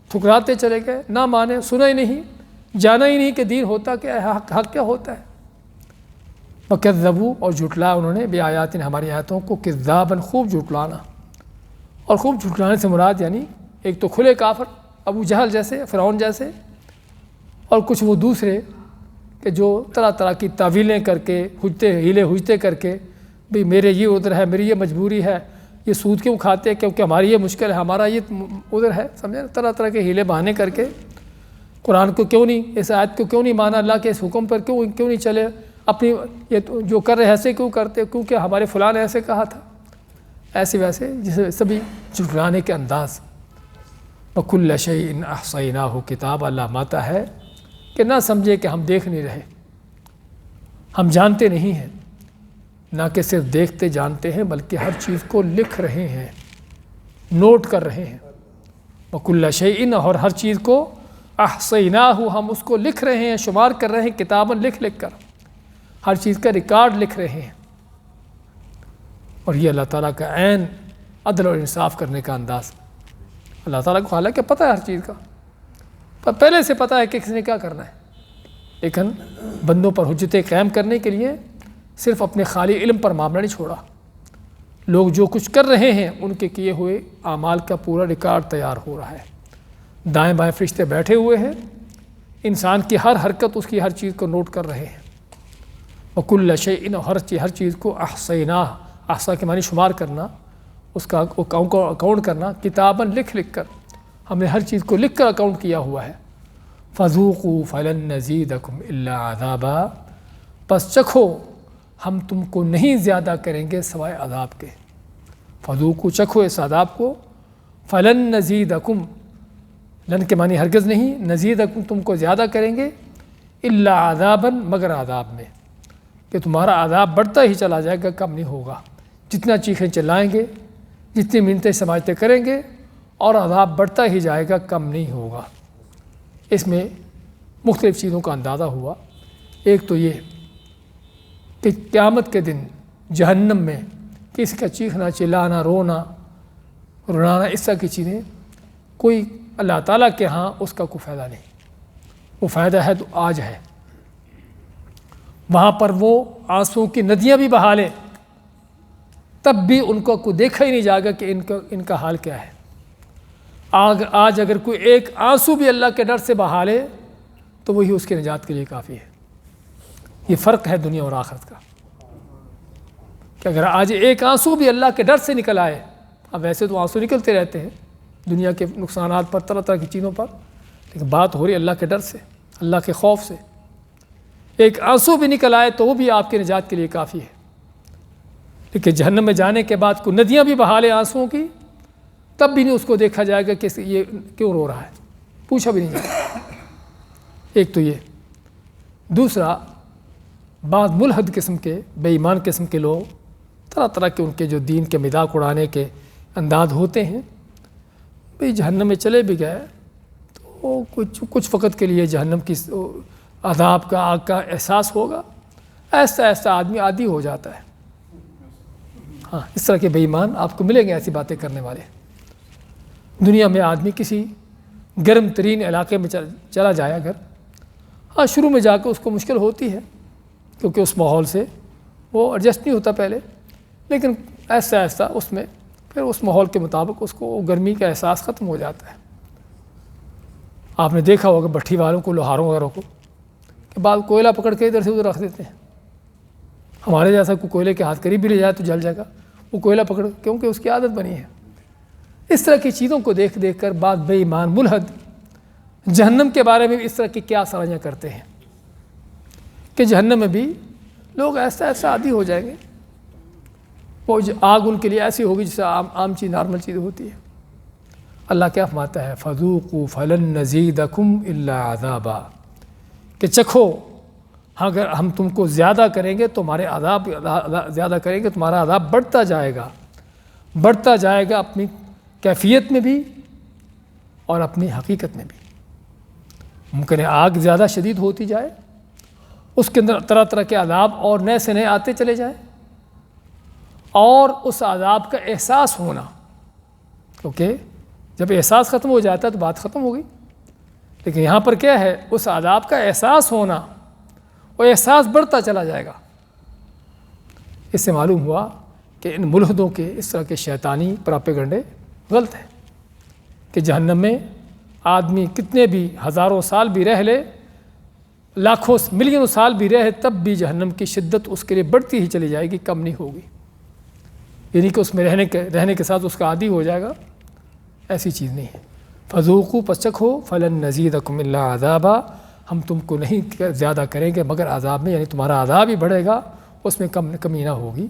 ٹھکراتے چلے گئے، نہ مانے، سنا ہی نہیں، جانا ہی نہیں کہ دین ہوتا کیا ہے، حق کیا ہوتا ہے۔ وَكَذَّبُوا، اور جھٹلا انہوں نے، بِآيَاتِنَا، ہماری آیتوں کو، كَذَّابًا، خوب جھٹلانا۔ اور خوب جھٹلانے سے مراد یعنی ایک تو کھلے کافر، ابو جہل جیسے، فرعون جیسے، اور کچھ وہ دوسرے کہ جو طرح طرح کی تعویلیں کر کے، ہیلے ہوجتے کر کے، بھئی میرے یہ عذر ہے، میری یہ مجبوری ہے، یہ سود کیوں کھاتے ہیں کیونکہ ہماری یہ مشکل ہے، ہمارا یہ عذر ہے، سمجھے، طرح طرح کے ہیلے بہانے کر کے قرآن کو کیوں نہیں، اس آیت کو کیوں نہیں مانا، اللہ کے اس حکم پر کیوں نہیں چلے، اپنی یہ جو کر رہے ایسے کیوں کرتے، کیونکہ ہمارے فلاں نے ایسے کہا تھا، ایسے ویسے جسے سبھی جھٹلانے کے انداز۔ وَكُلَّ شَيْءٍ أَحْصَيْنَاهُ کتاب، اللہ ماتا ہے کہ نہ سمجھے کہ ہم دیکھ نہیں رہے، ہم جانتے نہیں ہیں، نہ کہ صرف دیکھتے جانتے ہیں بلکہ ہر چیز کو لکھ رہے ہیں، نوٹ کر رہے ہیں۔ وَكُلَّ شَيْءٍ، اور ہر چیز کو، أَحْصَيْنَاهُ، ہم اس کو لکھ رہے ہیں، شمار کر رہے ہیں، کتاباً لکھ کر، ہر چیز کا ریکارڈ لکھ رہے ہیں۔ اور یہ اللہ تعالیٰ کا عین عدل اور انصاف کرنے کا انداز۔ اللہ تعالیٰ کو حالانکہ پتہ ہے ہر چیز کا، پر پہلے سے پتہ ہے کہ کس نے کیا کرنا ہے، لیکن بندوں پر حجتیں قائم کرنے کے لیے صرف اپنے خالی علم پر معاملہ نہیں چھوڑا، لوگ جو کچھ کر رہے ہیں ان کے کیے ہوئے اعمال کا پورا ریکارڈ تیار ہو رہا ہے، دائیں بائیں فرشتے بیٹھے ہوئے ہیں، انسان کی ہر حرکت، اس کی ہر چیز کو نوٹ کر رہے ہیں۔ وکل شیء، ہر چیز کو احصیناہ، احصا کے معنی شمار کرنا، اس کا اکاؤنٹ کرنا، کتاباً لکھ کر ہم نے ہر چیز کو لکھ کر اکاؤنٹ کیا ہوا ہے۔ فذوقوا فلن نزیدکم الا عذابا، پس چکھو ہم تم کو نہیں زیادہ کریں گے سوائے عذاب کے۔ فذوقوا، چکھو اس عذاب کو، فلن نزیدکم، لن کے معنی ہرگز نہیں، نزیدکم تم کو زیادہ کریں گے، الا عذابا مگر عذاب میں، کہ تمہارا عذاب بڑھتا ہی چلا جائے گا، کم نہیں ہوگا۔ جتنا چیخیں چلائیں گے، جتنی منتیں سماجتیں کریں گے، اور عذاب بڑھتا ہی جائے گا، کم نہیں ہوگا۔ اس میں مختلف چیزوں کا اندازہ ہوا۔ ایک تو یہ کہ قیامت کے دن جہنم میں کسی کا چیخنا، چلانا، رونا، رلانا، اس طرح کی چیزیں کوئی اللہ تعالیٰ کے ہاں اس کا کوئی فائدہ نہیں۔ وہ فائدہ ہے تو آج ہے، وہاں پر وہ آنسوں کی ندیاں بھی بہا لے، تب بھی ان کو کوئی دیکھا ہی نہیں جائے گا کہ ان کا حال کیا ہے۔ آج اگر کوئی ایک آنسو بھی اللہ کے ڈر سے بہا لے تو وہی اس کے نجات کے لیے کافی ہے۔ یہ فرق ہے دنیا اور آخرت کا، کہ اگر آج ایک آنسو بھی اللہ کے ڈر سے نکل آئے، اب ویسے تو آنسو نکلتے رہتے ہیں دنیا کے نقصانات پر، طرح طرح کی چیزوں پر، لیکن بات ہو رہی ہے اللہ کے ڈر سے، اللہ کے خوف سے۔ ایک آنسو بھی نکل آئے تو وہ بھی آپ کے نجات کے لیے کافی ہے۔ لیکن جہنم میں جانے کے بعد کوئی ندیاں بھی بہا لے آنسوؤں کی، تب بھی نہیں اس کو دیکھا جائے گا کہ یہ کیوں رو رہا ہے، پوچھا بھی نہیں جائے گا۔ ایک تو یہ۔ دوسرا، بعض ملحد قسم کے، بے ایمان قسم کے لوگ، طرح طرح کے ان کے جو دین کے مذاق اڑانے کے انداز ہوتے ہیں، بھئی جہنم میں چلے بھی گئے تو کچھ وقت کے لیے جہنم کی عذاب کا، آگ کا احساس ہوگا، ایسا ایسا آدمی عادی ہو جاتا ہے۔ ہاں، اس طرح کے بے ایمان آپ کو ملیں گے، ایسی باتیں کرنے والے۔ دنیا میں آدمی کسی گرم ترین علاقے میں چلا جائے اگر، ہاں شروع میں جا کے اس کو مشکل ہوتی ہے، کیونکہ اس ماحول سے وہ ایڈجسٹ نہیں ہوتا پہلے، لیکن ایسا ایسا اس میں پھر اس ماحول کے مطابق اس کو گرمی کا احساس ختم ہو جاتا ہے۔ آپ نے دیکھا ہوگا بھٹی والوں کو، لوہاروں وغیرہ کو، کہ بعد کوئلہ پکڑ کے ادھر سے ادھر رکھ دیتے ہیں۔ ہمارے جیسا کوئی کوئلے کے ہاتھ قریب بھی لے جائے تو جل جائے گا، وہ کوئلہ پکڑ، کیونکہ اس کی عادت بنی ہے۔ اس طرح کی چیزوں کو دیکھ کر بعض بے ایمان ملحد جہنم کے بارے میں بھی اس طرح کی کیا سرانیاں کرتے ہیں کہ جہنم میں بھی لوگ ایسا ایسا عادی ہو جائیں گے، وہ آگ ان کے لیے ایسی ہوگی جیسے عام چیز، نارمل چیز ہوتی ہے۔ اللہ کیا فرماتا ہے؟ فذوقوا فلن نزیدکم الا عذابا، کہ چکھو اگر ہم تم کو زیادہ کریں گے تو ہمارے عذاب زیادہ کریں گے، تمہارا عذاب بڑھتا جائے گا اپنی کیفیت میں بھی اور اپنی حقیقت میں بھی۔ ممکن ہے آگ زیادہ شدید ہوتی جائے، اس کے اندر طرح طرح کے عذاب اور نئے سے نئے آتے چلے جائیں، اور اس عذاب کا احساس ہونا، کیونکہ جب احساس ختم ہو جاتا ہے تو بات ختم ہو گئی۔ لیکن یہاں پر کیا ہے؟ اس عذاب کا احساس ہونا، وہ احساس بڑھتا چلا جائے گا۔ اس سے معلوم ہوا کہ ان ملحدوں کے اس طرح کے شیطانی پراپیگنڈے غلط ہیں، کہ جہنم میں آدمی کتنے بھی ہزاروں سال بھی رہ لے، لاکھوں ملینوں سال بھی رہے، تب بھی جہنم کی شدت اس کے لیے بڑھتی ہی چلی جائے گی، کم نہیں ہوگی۔ یعنی کہ اس میں رہنے کے ساتھ اس کا عادی ہو جائے گا، ایسی چیز نہیں ہے۔ فذوقوا، پس چکھو، فلن نزیدکم الا عذابا، ہم تم کو نہیں زیادہ کریں گے مگر عذاب میں، یعنی تمہارا عذاب ہی بڑھے گا، اس میں کمی نہ ہوگی۔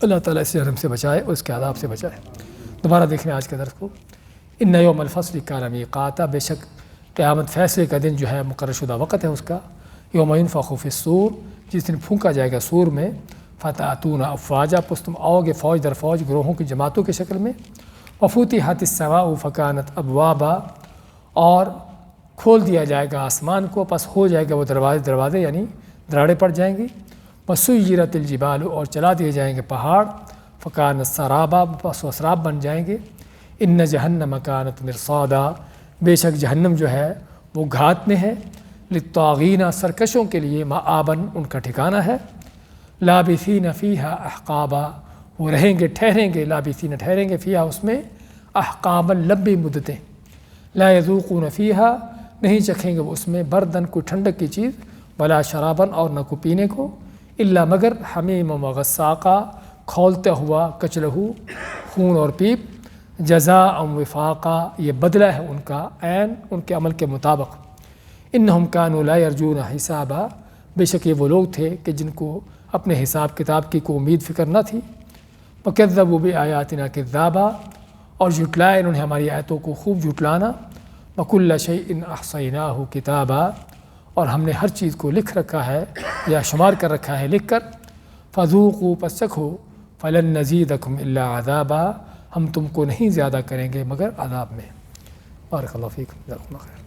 اللہ تعالیٰ اس جہنم سے بچائے اور اس کے عذاب سے بچائے۔ دوبارہ دیکھیں آج کے درس کو۔ ان یوم الفصل کان میقاتا، بے شک قیامت فیصلے کا دن جو ہے مقرر شدہ وقت ہے اس کا۔ یوم ینفخ فی الصور، جس دن پھونکا جائے گا سور میں، فتأتون افواجا، پس تم آؤ گے فوج در فوج، گروہوں کی جماعتوں کی شکل میں۔ وفتحت السماء فکانت ابوابا، اور کھول دیا جائے گا آسمان کو، پس ہو جائے گا وہ دروازے یعنی دراڑیں پڑ جائیں گی۔ وسیرت الجبال، اور چلا دیے جائیں گے پہاڑ۔ فکانت سرابا، پس وہ سراب بن جائیں گے۔ ان جہنم کانت مرصادا، بے شک جہنم جو ہے وہ گھات میں ہے۔ للطاغین، سرکشوں کے لیے، مآباً ان کا ٹھکانہ ہے۔ لابثین فیہا احقابا، وہ رہیں گے، ٹھہریں گے، لابثین ٹھہریں گے، فیہا اس میں، احقابا لمبی مدتیں۔ لا یذوقون فیہا، نہیں چکھیں گے وہ اس میں، بردن کوئی ٹھنڈک کی چیز، ولا شرابن اور نہ کو پینے کو، الا مگر حمیم و غساقا کھولتا ہوا کچلہو خون اور پیپ، جزاء وفاقا یہ بدلہ ہے ان کا عین ان کے عمل کے مطابق، انہم کانوا لا یرجون حسابا بے شک یہ وہ لوگ تھے کہ جن کو اپنے حساب کتاب کی کوئی امید فکر نہ تھی، وکذبوا بآیاتنا کذابا اور جھٹلایا انہوں نے ہماری آیتوں کو خوب جھٹلانا، وکل شیء احصیناہ کتابا اور ہم نے ہر چیز کو لکھ رکھا ہے یا شمار کر رکھا ہے لکھ کر، فذوقوا پس چکھو فلن نزیدکم الا عذابا ہم تم کو نہیں زیادہ کریں گے مگر عذاب میں۔ بارک اللہ فیکم، جزاکم اللہ خیر۔